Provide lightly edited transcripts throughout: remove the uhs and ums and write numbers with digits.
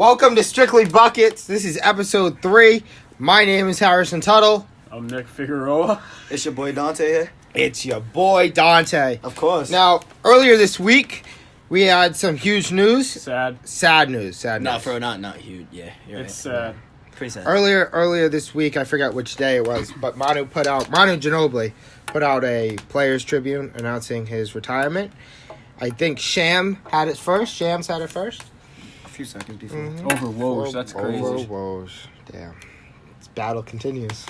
Welcome to Strictly Buckets. This is episode 3. My name is Harrison Tuttle. I'm Nick Figueroa. It's your boy Dante here. It's your boy Dante. Of course. Now, earlier this week, we had some huge news. Sad news. Not huge. Yeah, you're It's right. sad. Pretty sad. Earlier this week, I forget which day it was, but Manu Ginobili put out a Players Tribune announcing his retirement. I think Shams had it first. A few seconds before. Mm-hmm. Over Woj, that's crazy. Over Woj. Damn. This battle continues.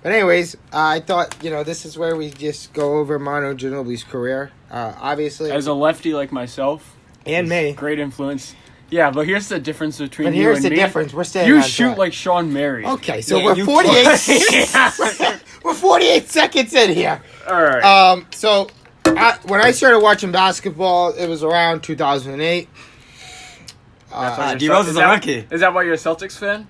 But anyways, I thought, this is where we just go over Manu Ginobili's career. Obviously. As a lefty like myself. And me. Great influence. Yeah, but here's the diffence between but you here's and the me. difference. We're staying You on shoot track. like Sean Mary. Okay, so Yeah, we're you 48 we're 48 seconds in here. All right. So when I started watching basketball, it was around 2008. D-Rose is a rookie. Is that why you're a Celtics fan?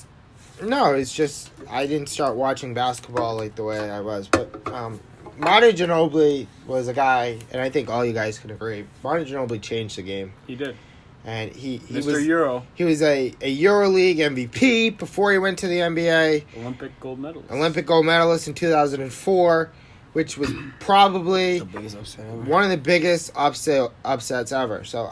No, it's just I didn't start watching basketball like the way I was. But Manu Ginobili was a guy, and I think all you guys can agree, Manu Ginobili changed the game. He did. And he Mr. was Euro. He was a EuroLeague MVP before he went to the NBA. Olympic gold medalist in 2004, which was probably The biggest upset ever. one of the biggest upsets ever. So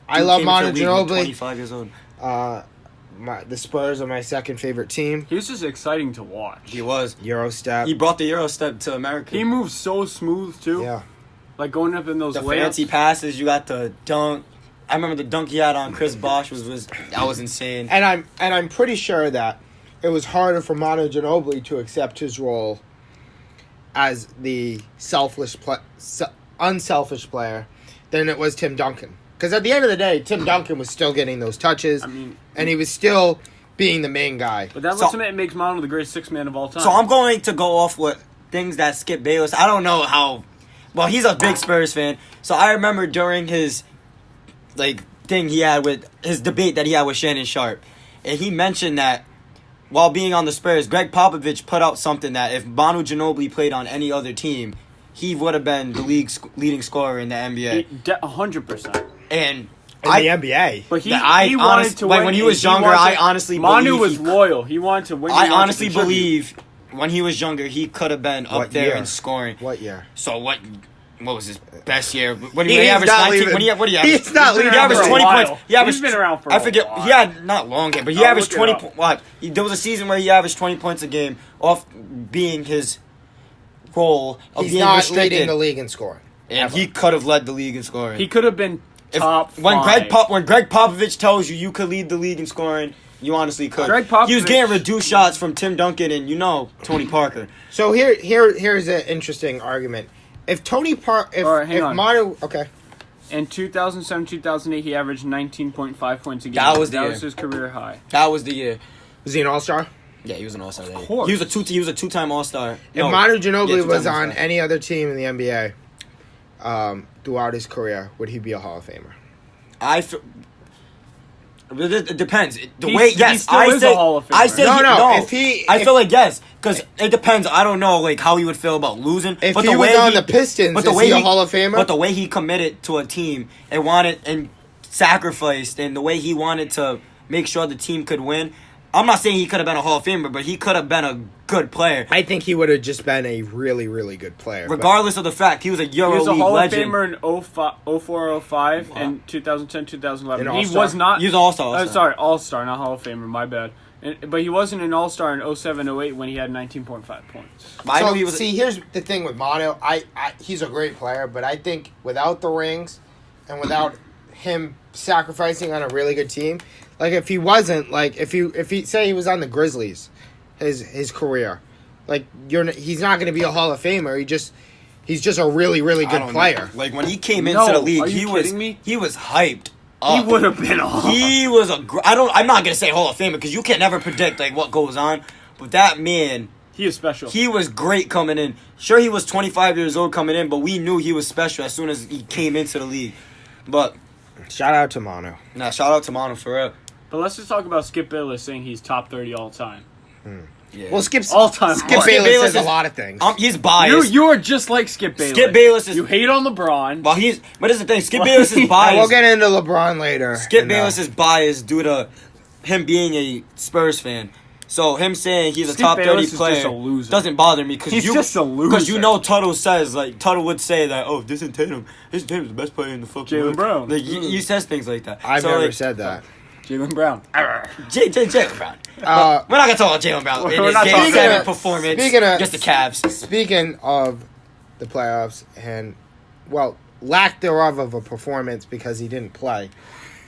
I love Manu Ginobili. 25 years old. The Spurs are my second favorite team. He was just exciting to watch. He was. Eurostep. He brought the Euro step to America. He moved so smooth too. Yeah. Like going up in those the layups. fancy passes. You got the dunk. I remember the dunk he had on Chris Bosh was that was insane. And I'm pretty sure that it was harder for Manu Ginobili to accept his role as the unselfish player than it was Tim Duncan. Because at the end of the day, Tim Duncan was still getting those touches, and he was still being the main guy. But that's what makes Manu the greatest sixth man of all time. So I'm going to go off with things that Skip Bayless. I don't know how. Well, he's a big Spurs fan, so I remember during his thing he had with his debate that he had with Shannon Sharp, and he mentioned that while being on the Spurs, Greg Popovich put out something that if Manu Ginobili played on any other team, he would have been the league's leading scorer in the NBA. 100%. And In the NBA. But he I wanted to win. when he was younger, I honestly Manu believe was loyal. He wanted to win. I honestly believe when he was younger, he could have been up What there year? in scoring. What year? So what was his best year? What did He's he average? not 19? leaving. What did he average? He's not He leaving averaged for a 20 while. points. He averaged, He's been around for I a forget. while. He had not long game, but he I'll averaged look it 20. up. What? There was a season where he averaged 20 points a game off being his role of He's being not restricted. leading the league in scoring. And he could have led the league in scoring. He could have been top when five. Greg Popovich tells you could lead the league in scoring, you honestly could. Greg Popovich- He was getting reduced shots from Tim Duncan and Tony Parker. So here's an interesting argument. If Tony Parker, All right, hang if on. Manu, okay, In 2007-2008, he averaged 19.5 points a game. That was the year. his career high. That was the year. was he an All-Star? Yeah, he was an All-Star. That year. course. He was a two-time All-Star. If Manu Ginobili two-time was on All-Star. any other team in the NBA throughout his career, would he be a Hall of Famer? It depends. He still is a Hall of Famer. I say No, I feel like yes, because it depends. I don't know how he would feel about losing. If but he the was way on the Pistons, is he a Hall of Famer? But the way he committed to a team and sacrificed, and the way he wanted to make sure the team could win. I'm not saying he could have been a Hall of Famer, but he could have been a good player. I think he would have just been a really, really good player. Regardless of the fact, he was a He was a EuroLeague Hall legend. of Famer in 04-05 and 2010-2011. An He All-Star? was not. He was All-Star. Sorry, All-Star, not Hall of Famer. My bad. But he wasn't an All-Star in 07-08 when he had 19.5 points. I know So, he was. see, here's the thing with Manu. He's a great player, but I think without the rings and without him sacrificing on a really good team, like if he wasn't, like if he say he was on the Grizzlies, his career, like he's not going to be a Hall of Famer. He's just a really, really I good don't player. know. Like when he came No, into the league, are you kidding me? he was hyped. He Up. would have been a Hall. He was I'm not gonna say Hall of Famer because you can never predict what goes on. But that man, He is special. he was great coming in. Sure, he was 25 years old coming in, but we knew he was special as soon as he came into the league. But Shout out to Manu. shout out to Manu for real. But let's just talk about Skip Bayless saying he's top 30 all time. Yeah. Well, All-time. Skip Skip Bayless Bayless says a is- lot of things. He's biased. You are just like Skip Bayless. Skip Bayless is. You hate on LeBron. Well, but here's the thing. Skip Bayless is We'll biased. get into LeBron later. Skip Bayless is biased due to him being a Spurs fan. So him saying he's a Skip top 30 Bayless is player just a loser. doesn't bother me because He's just a loser. Because you know Tuttle says Tuttle would say that this is Tatum. This Tatum's the best player in the fucking Jaylen league. Brown. Like he says things like that. I've So, never like, said that. Jaylen Brown. Jaylen Brown. We're not gonna talk about Jaylen Brown in We're his not Game talking 7 about- performance speaking of- against the Cavs. Speaking of the playoffs and, well, lack thereof of a performance because he didn't play.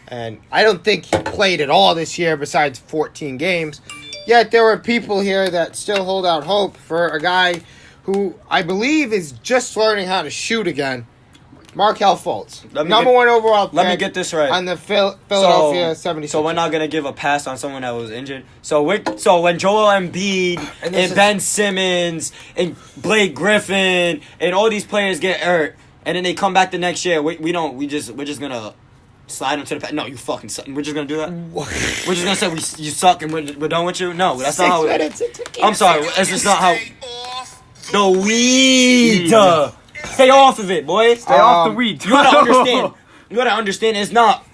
And I don't think he played at all this year besides 14 games. Yet there are people here that still hold out hope for a guy who I believe is just learning how to shoot again. Markelle Fultz. Number one overall pick. Let me get this right. On the Philadelphia 76ers. So we're not gonna give a pass on someone that was injured. So when Joel Embiid And and Ben Simmons and Blake Griffin and all these players get hurt, and then they come back the next year, we're just gonna slide them to the pass. No, you fucking suck. We're just gonna do that. We're just gonna say you suck and we're done with you. No, that's not how. I'm sorry. That's just not how. The weed. Stay off of it, boy. Stay off the weed. You gotta understand. You gotta understand. It's not.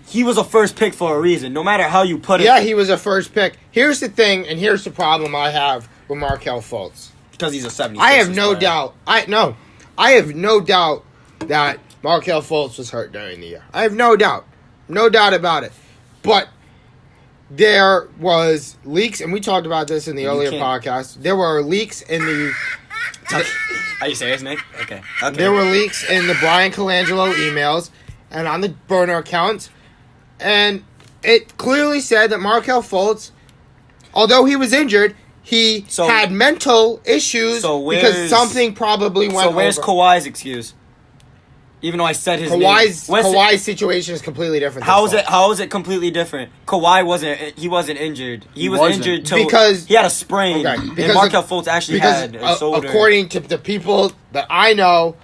He was a first pick for a reason. No matter how you put it. Yeah, he was a first pick. Here's the thing, and here's the problem I have with Markelle Fultz. Because he's a 76ers I have no player. doubt. I have no doubt that Markelle Fultz was hurt during the year. I have no doubt about it. But there was leaks, and we talked about this in the earlier can't- podcast. There were leaks in the. Are you serious, Nick? Okay. There were leaks in the Brian Colangelo emails and on the burner accounts, and it clearly said that Markelle Fultz, although he was injured, he had mental issues because something probably went. So where's over. Kawhi's excuse? Even though I said his name. Kawhi's situation is completely different. How is it completely different? Kawhi wasn't injured. He was injured because he had a sprain. Okay, and Markelle Fultz actually had a shoulder. According to the people that I know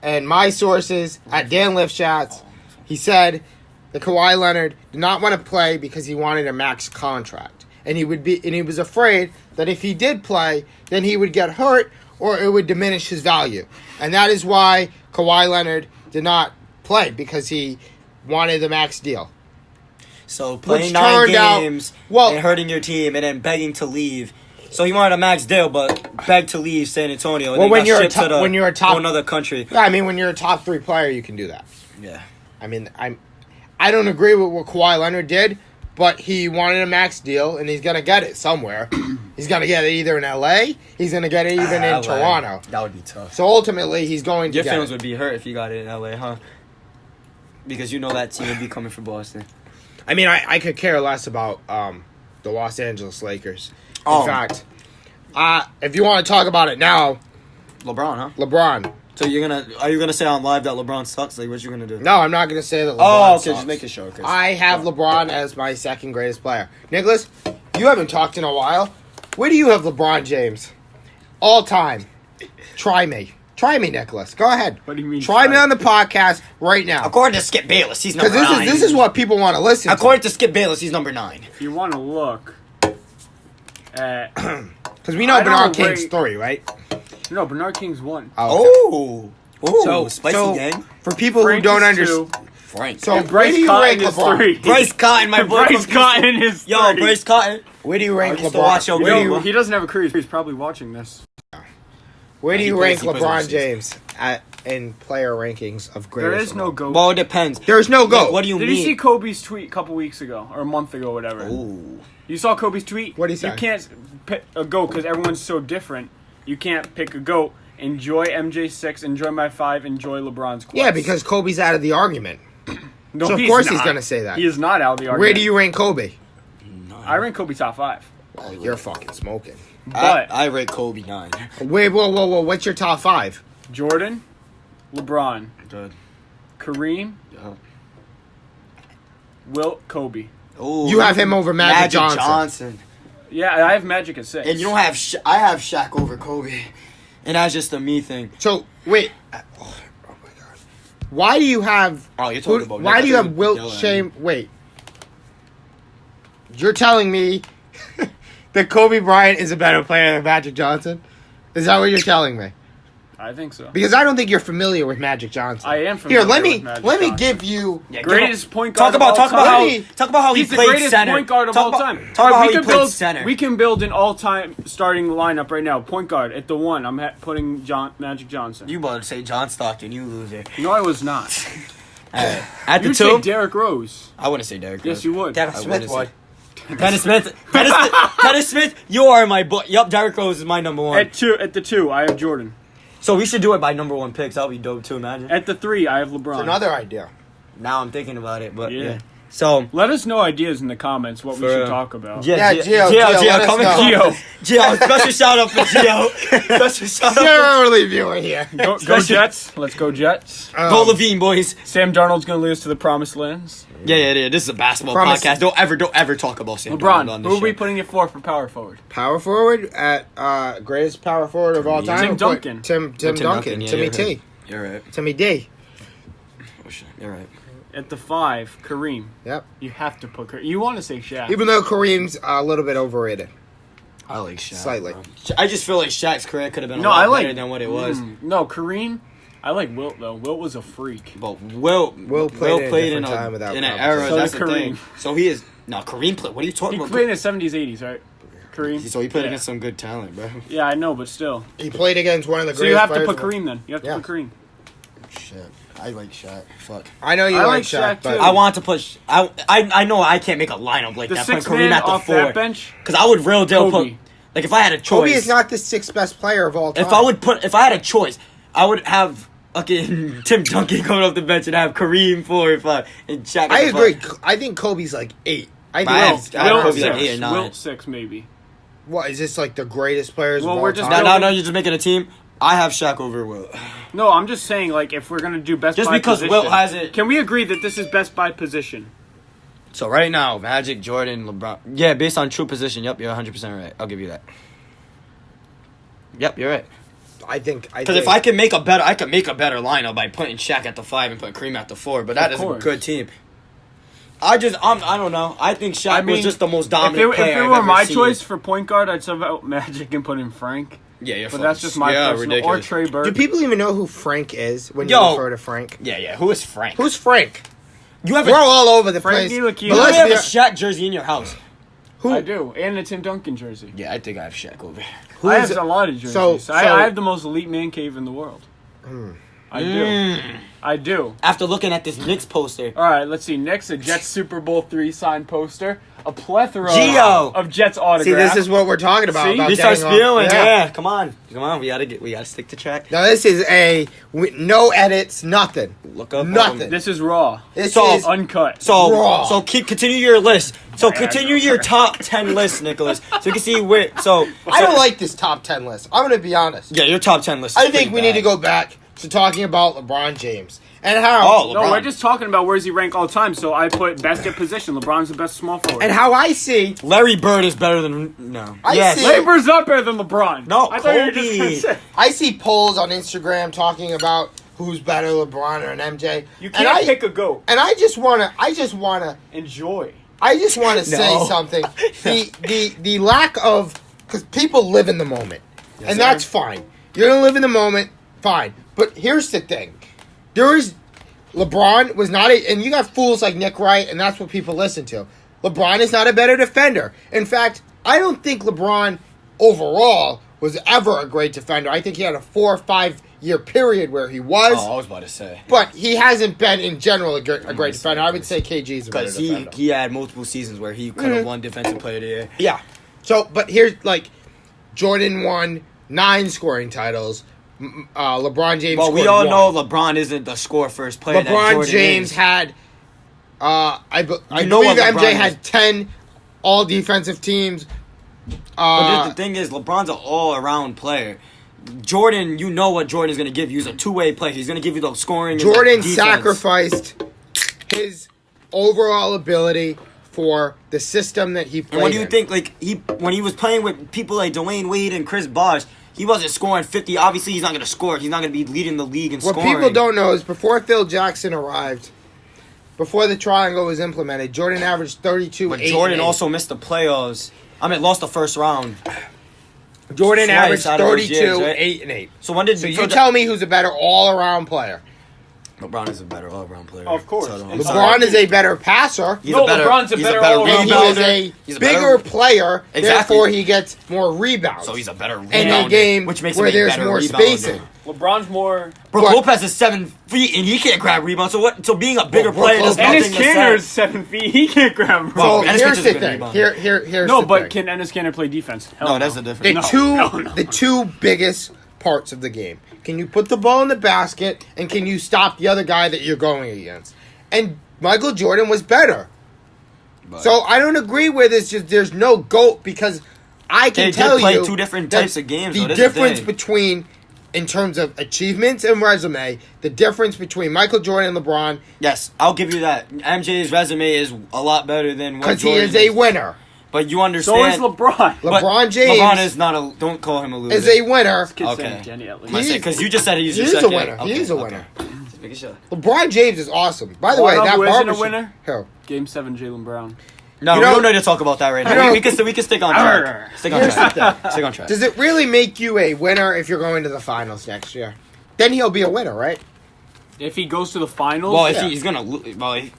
and my sources at Dan Lifshots, he said that Kawhi Leonard did not want to play because he wanted a max contract. And he was afraid that if he did play, then he would get hurt or it would diminish his value. And that is why Kawhi Leonard did not play, because he wanted the max deal. So playing 9 games and hurting your team and then begging to leave. So he wanted a max deal, but begged to leave San Antonio. And When you're a top to another country. Yeah, I mean, when you're a top 3 player, you can do that. Yeah. I mean, I don't agree with what Kawhi Leonard did, but he wanted a max deal, and he's gonna get it somewhere. He's gonna get it either in LA. He's gonna get it even in Toronto. That would be tough. So ultimately, he's going to Your get feelings it. would be hurt if you got it in LA, huh? Because you know that team would be coming for Boston. I mean, I could care less about the Los Angeles Lakers. In fact, if you want to talk about it now, LeBron, huh? LeBron. So are you gonna say on live that LeBron sucks? Like, what you gonna do? No, I'm not going to say that LeBron sucks. just make it sure. I have LeBron as my second greatest player. Nicholas, you haven't talked in a while. Where do you have LeBron James? All time. Try me, Nicholas. Go ahead. What do you mean? Try me on the podcast right now. According to Skip Bayless, he's number 9. Because this is what people want to listen to. According to Skip Bayless, he's number 9. If you want to look at... Because we know Bernard King's 3, right? No, Bernard King's 1. Oh. So, spicy gang. For people Frank who don't is understand... 2. Frank. So, And where Bryce do you Cotton rank is LeBron? 3. Bryce Cotton, my boy. Bryce Cotton is 3. Yo, Bryce Cotton. Where do you rank I used to LeBron? watch your game. Well, he doesn't have a career. He's probably watching this. Where do He you plays- rank he plays LeBron overseas. James in player rankings of greatest? There is no GOAT. Well, it depends. There's no GOAT. What do you Did mean? you see Kobe's tweet a couple weeks ago? Or a month ago, whatever. Ooh. You saw Kobe's tweet? What'd he say? You can't pick a GOAT because everyone's so different. You can't pick a GOAT. Enjoy MJ6, enjoy my 5, enjoy LeBron's quotes. Yeah, because Kobe's out of the argument. No, so of he's course he's not. going to say that. He is not out of the argument. Where do you rank Kobe? I rank Kobe top 5. You're fucking smoking. But I rate Kobe 9. Wait, whoa. What's your top 5? Jordan, LeBron, Good. Kareem, Yeah. Wilt, Kobe. Ooh. You have him over Magic Johnson. Yeah, I have Magic at 6. And you don't have I have Shaq over Kobe. And that's just a me thing. So, wait. Oh my God. Why do you have... Oh, you're talking about... Why do you have Wilt Shame... Wait. You're telling me that Kobe Bryant is a better player than Magic Johnson? Is that what you're telling me? I think so. Because I don't think you're familiar with Magic Johnson. I am familiar with Magic let me Johnson. give you Greatest point guard of all Talk about how he He's the played greatest center. point guard of all time. Talk about how we he can played build center. We can build an all-time starting lineup right now. Point guard at the 1. I'm putting Magic Johnson. You about to say John Stockton, you loser. No, I was not. At the You'd 2, say Derrick Rose. I wouldn't say Derrick Rose. Yes, you would. Dennis I Smith wouldn't would. Dennis Smith. Dennis Smith, you are my boy. Yup, Derrick Rose is my number 1. At the 2, I have Jordan. So we should do it by number 1 picks. That would be dope too, imagine. At the 3, I have LeBron. It's another idea. Now I'm thinking about it, but Yeah. yeah. So Let us know ideas in the comments what we For- should talk about. Yeah, Gio, let us come know. in. Gio, special shout out for Gio. Special shout out. You're early viewer here. Go Jets. Let's go Jets. Go Levine, boys. Sam Darnold's going to lead us to the promised lands. Yeah. This is a basketball Promise. podcast. Don't ever talk about Sam Darnold on LeBron, this who are we show. putting it for power forward? Power forward at greatest power forward of all time. Tim We'll put Duncan. Tim Duncan. yeah, Timmy you're T. right. You're right. Timmy D. Oh, shit. You're right. At the 5, Kareem. Yep. You have to put Kareem. You want to say Shaq. Even though Kareem's a little bit overrated. I like Shaq. Slightly. bro. I just feel like Shaq's career could have been a No, lot I like better than what it was. No, Kareem. I like Wilt though. Wilt was a freak. But Will played in in a different time without in an competition. era. So that's did the Kareem. thing. So he is Kareem played. What are you talking He about? played in the 70s, 80s, right? Kareem. So he played Yeah. against some good talent, bro. Yeah, I know, but still. He played against one of the So greatest you have to players put of all- Kareem then. You have to Yeah. put Kareem. Shit, I like Shaq. Fuck. I know you I like like Shaq, Shaq, but too. I want to push. I know I can't make a lineup like The that. Put 6th Kareem man at the off 4 that bench. because I would real deal Kobe. put. Like if I had a choice, Kobe is not the 6th best player of all time. if I had a choice, I would have fucking Tim Duncan coming off the bench and have Kareem 4 or 5 and Shaq. At I the agree. 5. I think Kobe's like 8. I think I have- Wilt- I have Wilt Kobe like 6. 8 or 9. Wilt 6 maybe. What is this like the greatest players Well, of all we're just time? No, you're just making a team. I have Shaq over Wilt. No, I'm just saying, like, if we're gonna do best Just by because position, Wilt has it- Can we agree that this is best by position? So right now, Magic, Jordan, LeBron. Yeah, based on true position. Yep, you're 100% right. I'll give you that. Yep, you're right. I think Because if I can make a better lineup by putting Shaq at the 5 and putting Kareem at the 4, but that Of is a course. good team. I don't know. I think Shaq was just the most If dominant it player I've were ever my seen. choice for point guard, I'd sub out Magic and put in Frank. Yeah, But that's just my personal. ridiculous. Or Trey Burke. do people even know who Frank is when you Yo. refer to Frank? Yeah. Who is Frank? Who's Frank? You have We're all over the Frank place. Ntilikina. But you let's have be- a Shaq jersey in your house. who? I do, and a Tim Duncan jersey. Yeah, I think I have Shaq over. Who I is have it? a lot of jerseys. So- I have the most elite man cave in the world. I do. Mm. I do. After looking at this Knicks poster, All right, let's see. Next, a Jets Super Bowl 3 signed poster. A plethora Gio. of Jets autographs. See, this is what we're talking about. See? about we start getting off- spewing. Yeah. Yeah, come on. We gotta stick to track. Now this is no edits, nothing. Look up Nothing. This is raw. This So- is Uncut. Raw. So continue your list. So continue your top 10 list, Nicholas. So you can see where. I don't like this top 10 list. I'm going to be honest. Yeah, your top 10 list. I think we need to go back to talking about LeBron James and how Oh, No, LeBron. we're just talking about where does he rank all time. So I put best at position. LeBron's the best small forward. and how I see Larry Bird is better than no. I yes. see- Labor's up better than LeBron. No, I thought you were just Kobe. gonna say. I see polls on Instagram talking about who's better, LeBron or an MJ. You and can't pick a goat. And I just wanna Enjoy. say No. something. The lack of because people live in the moment, and sir. that's fine. You're gonna live in the moment, fine. But here's the thing: LeBron was not and you got fools like Nick Wright, and that's what people listen to. LeBron is not a better defender. In fact, I don't think LeBron overall was ever a great defender. I think he had a 4 or 5 year period where he was. Oh, I was about to say. But he hasn't been, in general, a great defender. I would say KG's a better Because defender. he had multiple seasons where he could have won Defensive Player of the Year. Yeah. So, but here's, Jordan won 9 scoring titles. LeBron James Well, we scored all 1. know LeBron isn't the score first player. that LeBron Jordan James is. had, I know believe what LeBron MJ is. had 10 all-defensive teams. But the thing is, LeBron's an all-around player. Jordan, you know what Jordan's going to give you. He's a two-way player. He's going to give you the scoring and Jordan the defense. sacrificed his overall ability for the system that he played And what do you in. think, when he was playing with people like Dwayne Wade and Chris Bosh, he wasn't scoring 50. Obviously, he's not going to score. He's not going to be leading the league in What scoring. people don't know is before Phil Jackson arrived, before the triangle was implemented, Jordan averaged 32. But 8, Jordan and 8. also missed the playoffs. Lost the first round. Jordan twice averaged out of those 32, years, right? 8, and 8. So when did So you tell me who's a better all-around player? LeBron is a better all-around player. Of course. So LeBron is a better passer. LeBron's a better And he all-arounder. is a bigger player, Exactly. therefore he gets more rebounds. So he's a better rebounder. in a game which makes where him a there's better more rebounder. spacing. LeBron's more. Brook But- Lopez is 7 feet and he can't grab rebounds. So what? So being a bigger Brook player does Lopez- nothing Ennis to Kanter say. is 7 feet. He can't grab. So Well, Ennis here's Kanter's the a good thing. rebounder. Here's No, the but thing. can Ennis Kanter play defense? Hell No, that's the difference. The No. the two biggest parts of the game. Can you put the ball in the basket, and can you stop the other guy that you're going against? And Michael Jordan was better. But So I don't agree with this. Just there's no GOAT because I can They did tell play you two different that types of games, The though. This is the difference thing. between, in terms of achievements and resume, the difference between Michael Jordan and LeBron, yes, I'll give you that. MJ's resume is a lot better than what because he Jordan's is a winner. But you So understand. is LeBron. but LeBron James LeBron is not a. Don't call him a loser. is a winner. Kid Okay. saying Jenny at least. I said, because you just said he's He your is a second. winner. He Okay, is a okay. winner. Just making sure. LeBron James is awesome. By the Wanna way, know that who isn't a barbershop. winner? Who? Game 7, Jaylen Brown. No, You we know- don't need to talk about that right you now. know- We can stick on track. Stick on Here's the track. Stick on track. Does it really make you a winner if you're going to the finals next year? Then he'll be a winner, right? If he goes to the finals, Well, if Yeah. he's gonna,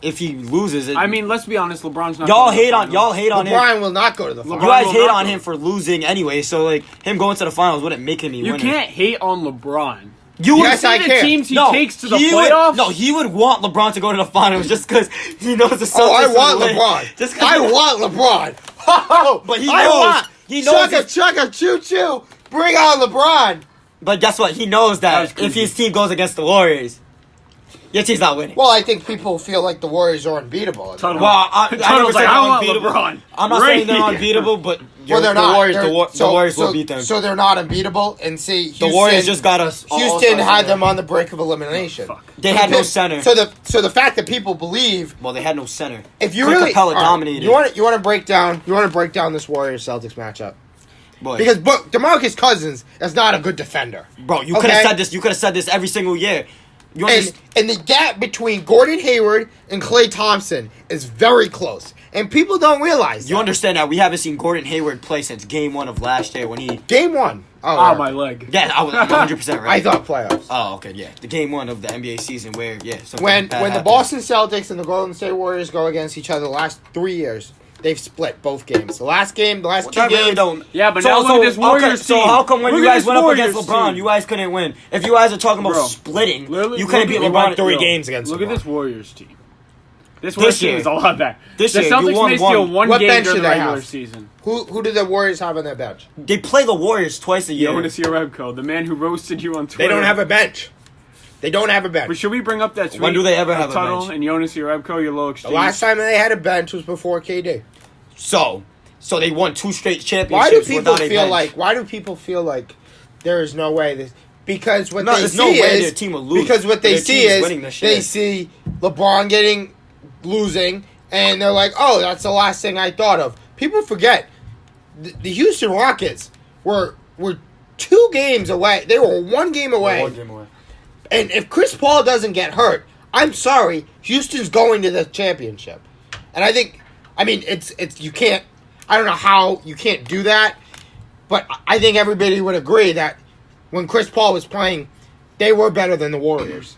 if he loses, it, I mean, let's be honest. LeBron's not. y'all going to the hate on finals. him. LeBron will not go to the finals. You guys will hate not on go. him for losing anyway. So like him going to the finals wouldn't make him a You winner. can't hate on LeBron. You Yes, See I the can. teams he no, takes to the he playoffs. Would, no, he would want LeBron to go to the finals just because he knows the Celtics. Oh, I want would win. LeBron. Just 'cause I want LeBron. Oh, But he I knows- want. he knows Chugga, it's- chugga, choo choo. Bring on LeBron. But guess what? He knows That was that creepy. if his team goes against the Warriors, your team's not winning. Well, I think people feel like the Warriors are unbeatable. Tunnel. Well, I never Tunnel's said like, they're I want unbeatable. LeBron. I'm not Right saying they're here. unbeatable, but Well, they're the not. Warriors, They're- the Warriors will beat them. So they're not unbeatable. And see, Houston, The Warriors just got us. Houston had them on the brink of elimination. Fuck. They had no center. So the fact that people believe Well, they had no center. if you Clint really Capella all right, dominated. you want to break down this Warriors Celtics matchup Boy. because DeMarcus Cousins is not a good defender. Bro, you could have Okay? said this. You could have said this every single year. You understand? And the gap between Gordon Hayward and Klay Thompson is very close. And people don't realize You that. understand that we haven't seen Gordon Hayward play since Game 1 of last year when he. Game one. Oh, Oh, yeah. my leg. Yeah, I was 100% right. I thought playoffs. Oh, okay, yeah. The Game 1 of the NBA season where, yeah. something When bad the happened. Boston Celtics and the Golden State Warriors go against each other the last 3 years, they've split both games. The last two That really games. don't. Yeah, but now look at this Warriors So team. how come when Look you at guys this went up Warriors against LeBron, team. you guys couldn't win? If you guys are talking about Bro, splitting, literally, you couldn't look beat at- LeBron. three Yo, games against Look at LeBron. this Warriors team. This Warriors team year. is a lot better. This The year, you Celtics won may steal one. one What game bench during do the they regular have? season. Who do the Warriors have on their bench? They play the Warriors twice a year. Jonas Jerebko, the man who roasted you on Twitter. They don't have a bench. They don't have a bench. But should we bring up that tweet? When do they ever have a Tuttle bench? and Jonas Jerebko, your low The exchange? last time they had a bench was before KD. So they won 2 straight championships. Why do people without a feel bench. like? Why do people feel like there is no way this? Because what No, they there's see no way is their team will lose. because what they Their see team is is winning this they shit. see LeBron losing, and they're like, "Oh, that's the last thing I thought of." People forget the Houston Rockets were 2 games away. They were 1 game away. One game away. And if Chris Paul doesn't get hurt, I'm sorry, Houston's going to the championship. And I mean, it's you can't. I don't know how you can't do that, but I think everybody would agree that when Chris Paul was playing, they were better than the Warriors.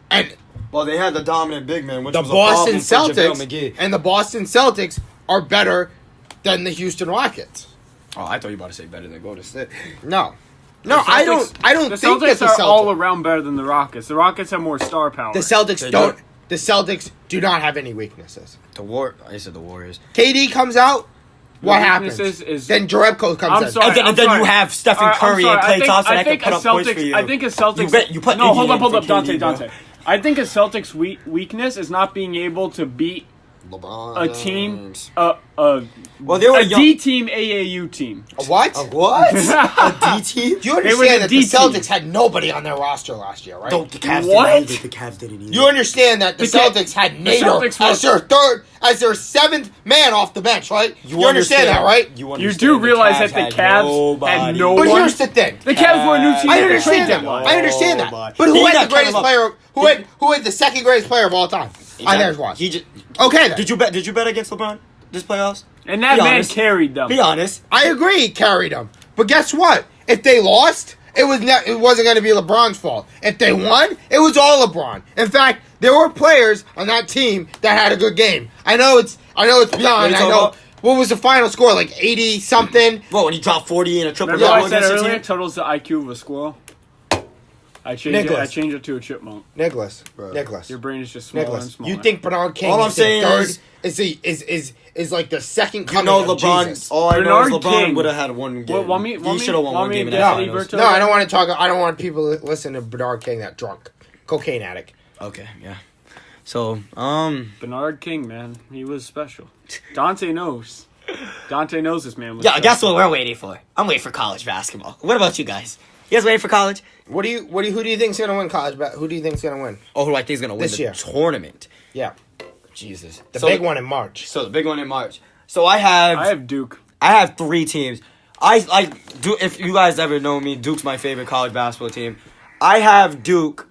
And Well, they had the dominant big man, which the was Boston a problem for JaVale Celtics McGee. and the Boston Celtics are better than the Houston Rockets. Oh, I thought you were about to say better than Golden State. No, The Celtics- I don't The think that Celtics the are all Celtics. around better than the Rockets. The Rockets have more star power. The Celtics They don't. do. The Celtics do not have any weaknesses. I said the Warriors. KD comes out. What happens? weaknesses is- Then Jerebko comes I'm in. sorry. And then I'm you sorry. have Stephen I'm Curry sorry. and Klay Thompson that can put a up points for Celtics- you. I think a Celtics. You put no, hold Indian up, hold for up, Dante, KD, bro. Dante. I think a Celtics weakness is not being able to beat LeBron. a team, Well, they were a young. D team AAU team. A what? What? A D team? You They were the understand that the D team. Celtics had nobody on their roster last year, right? Don't the Cavs What? didn't either. The Cavs didn't either. You understand that the The Ca- Celtics had the Nader Celtics were- as their 7th man off the bench, right? You understand understand that, right? You do realize that the Cavs had no But one. here's the thing. The Cavs were a new team. I at the understand trade that. deadline. I understand that. Nobody. But who He had got the greatest Kevin player? Who had the second greatest player of all time? I think it's washed. He just Okay, then. Did you bet against LeBron this playoffs? And that Be man honest. carried them. Be honest. I agree he carried them. But guess what? If they lost, it wasn't going to be LeBron's fault. If they won, it was all LeBron. In fact, there were players on that team that had a good game. I know it's beyond. I know. What was the final score? Like 80 something. Well, when he dropped 40 in a triple Remember double I said against the earlier, team? total's the IQ of a squirrel? I changed it to a chipmunk. Nicholas. Your brain is just smaller and Nicholas. smaller. You think Bernard King All I'm is the saying third? Is like the second You coming know of LeBron. Jesus. All I know Bernard is LeBron King. would have had one game. Want He me- should have won want one me game in to that guess finals. Berto? No, I don't want to talk. I don't want people to listen to Bernard King that drunk, cocaine addict. Okay, yeah. So, Bernard King, man. He was special. Dante knows. Dante knows this man was yeah, special. guess what we're waiting for? I'm waiting for college basketball. What about you guys? You guys waiting for college? Who do you think's gonna win college? Who do you think's gonna win? Oh, who do I think is gonna win This the year. tournament? Yeah, Jesus, the big one in March. So the big one in March. So I have Duke. 3 teams. I do. If you guys ever know me, Duke's my favorite college basketball team. I have Duke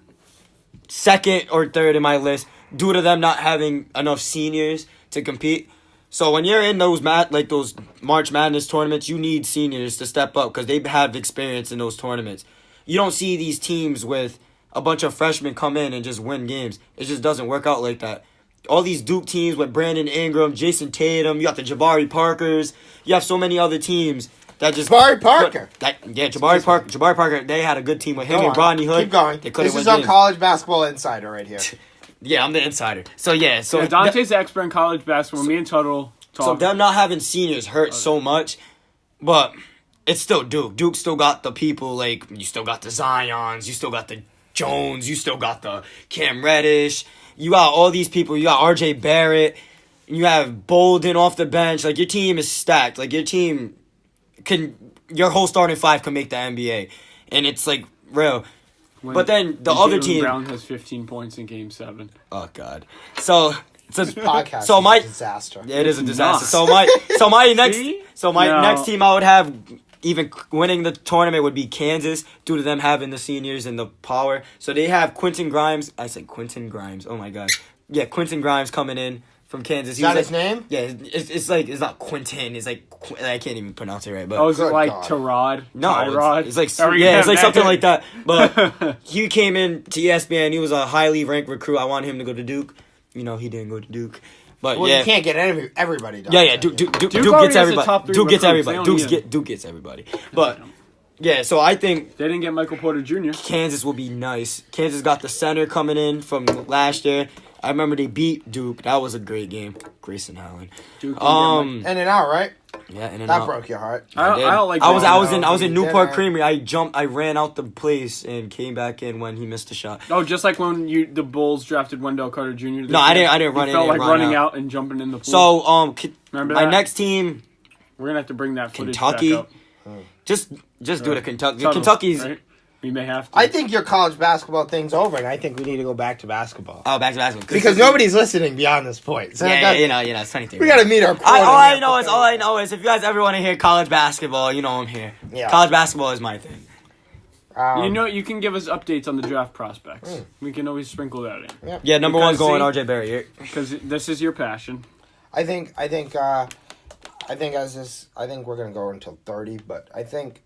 second or third in my list due to them not having enough seniors to compete. So when you're in those those March Madness tournaments, you need seniors to step up because they have experience in those tournaments. You don't see these teams with a bunch of freshmen come in and just win games. It just doesn't work out like that. All these Duke teams with Brandon Ingram, Jason Tatum, you got the Jabari Parkers. You have so many other teams that just Jabari Parker. Jabari Parker. Jabari Parker. They had a good team with him and Rodney Hood. Keep going. They couldn't This is win on games. College Basketball Insider right here. Yeah, I'm the insider. So Yeah, Dante's the expert in college basketball. Me and Tuttle talk. So them not having seniors hurt so much, but it's still Duke. Duke still got the people, like, you still got the Zions, you still got the Jones, you still got the Cam Reddish, you got all these people, you got RJ Barrett, you have Bolden off the bench, like, your team is stacked, like, your team your whole starting 5 can make the NBA, and it's, like, real. But then the other Jaylen team... Brown has 15 points in Game 7. Oh, God. So... This podcast So is my- a disaster. Yeah, it is a It's disaster. not. So my next See? next team I would have even winning the tournament would be Kansas due to them having the seniors and the power. So they have Quentin Grimes. I said Quentin Grimes. Oh my God. Yeah, Quentin Grimes coming in from Kansas. Is that his name? Yeah, it's like it's not Quentin. It's like I can't even pronounce it right. But Oh, is it Good like God. Tyrod? no, Tyrod? it's like Or yeah, it's like something man. like that. But he came in to ESPN. He was a highly ranked recruit. I wanted him to go to Duke. You know, he didn't go to Duke. But Well, yeah, you can't get everybody done. yeah. Duke already gets has a everybody. top 3 Duke gets recruits. everybody. They don't need him. Duke gets everybody. But yeah, so I think They didn't get Michael Porter Jr. Kansas will be nice. Kansas got the center coming in from last year. I remember they beat Duke. That was a great game. Grayson Allen. Duke didn't get In and out, right? Yeah, in and That out. broke your heart. I did. don't like I was no, in he Newport didn't. Creamery. I ran out the place and came back in when he missed a shot. Oh, just like when the Bulls drafted Wendell Carter Jr. No, I didn't run It in felt and like run running out. out and jumping in the pool. So Remember my that? next team, We're gonna have to bring that footage Kentucky. back up. just do the Kentucky. Tuttle, Kentucky's right? We may have to. I think your college basketball thing's over, and I think we need to go back to basketball. back to basketball Because nobody's listening beyond this point. So yeah, you know, it's funny thing. we got to meet our quota. All I know is if you guys ever want to hear college basketball, you know I'm here. Yeah. College basketball is my thing. You can give us updates on the draft prospects. We can always sprinkle that in. Yeah, number Because, one going see- RJ Barrett. Because this is your passion. I think we're gonna go until 30, but I think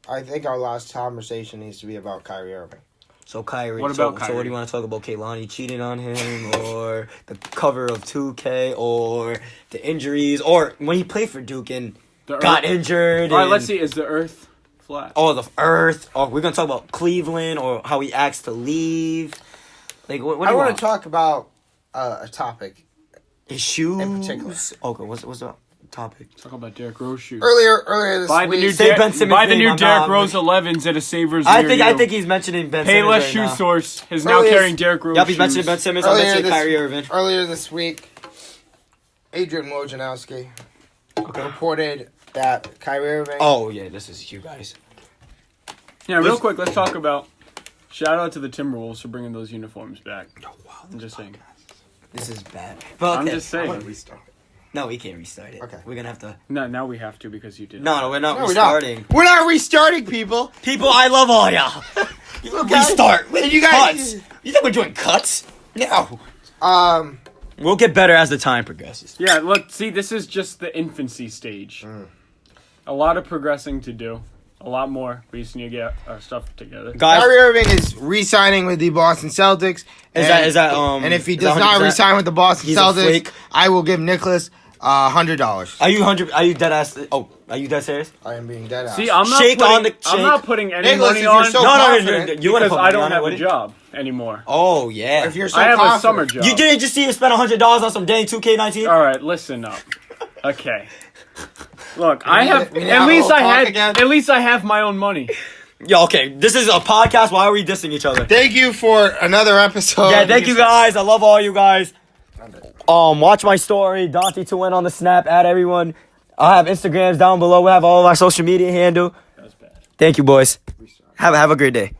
our last conversation needs to be about Kyrie Irving. So Kyrie. What so about what Kyrie? do you want to talk about? Kehlani cheating on him, or the cover of 2K, or the injuries, or when he played for Duke and The got Earth- injured? All right, and- let's see. Is the Earth flat? Oh, the Earth. Or we're gonna talk about Cleveland, or how he asked to leave. Like what do I you want want? to talk about a topic. His shoes in particular. Okay, what's the topic? Talk about Derrick Rose shoes. Earlier this Buy the week. new, Say Ben Simmons' buy the name, new I'm Derrick not- Rose 11s at a Savers I near you. think he's mentioning Ben Payless Simmons right Shoe now. Source is now Earlier- carrying Derrick Rose Yep, he's shoes. mentioning Ben Simmons. I'm mentioning Kyrie Irving. Earlier this week, Adrian Wojnarowski reported that Kyrie Irving. Oh yeah, this is you guys. Yeah, real quick, let's talk about. Shout out to the Timberwolves for bringing those uniforms back. Oh wow, I'm just saying. this is bad. But I'm okay. just I want saying. to restart. No, we can't restart it. Okay. We're gonna have to. No, now we have to because you did. No, we're not No, we're restarting. not. We're not restarting, people. People, I love all y'all. Okay. Restart. And you guys- cuts. You think we're doing cuts? No. We'll get better as the time progresses. Yeah, look, see, this is just the infancy stage. A lot of progressing to do. A lot more. We just need to get our stuff together. Guys, Kyrie Irving is re-signing with the Boston Celtics. And if he does not re-sign with the Boston Celtics, I will give Nicholas $100. Are you dead ass? Oh, are you dead serious? I am being dead ass. See, I'm not putting any Nicholas, money if you're on so No, confident, you want to because I don't have a job anymore. Oh yeah. if you're so I have confident, a summer job. You didn't just see him spend $100 on some dang 2K19? All right, listen up. Okay. Look, We need to at least talk I again. at least I have my own money. Yo, okay, this is a podcast. Why are we dissing each other? Thank you for another episode. Yeah, thank you guys. I love all you guys. Watch my story, Dante2N on the Snap, add everyone. I'll have Instagrams down below. We'll have all of our social media handle. That was bad. Thank you, boys. Have a great day.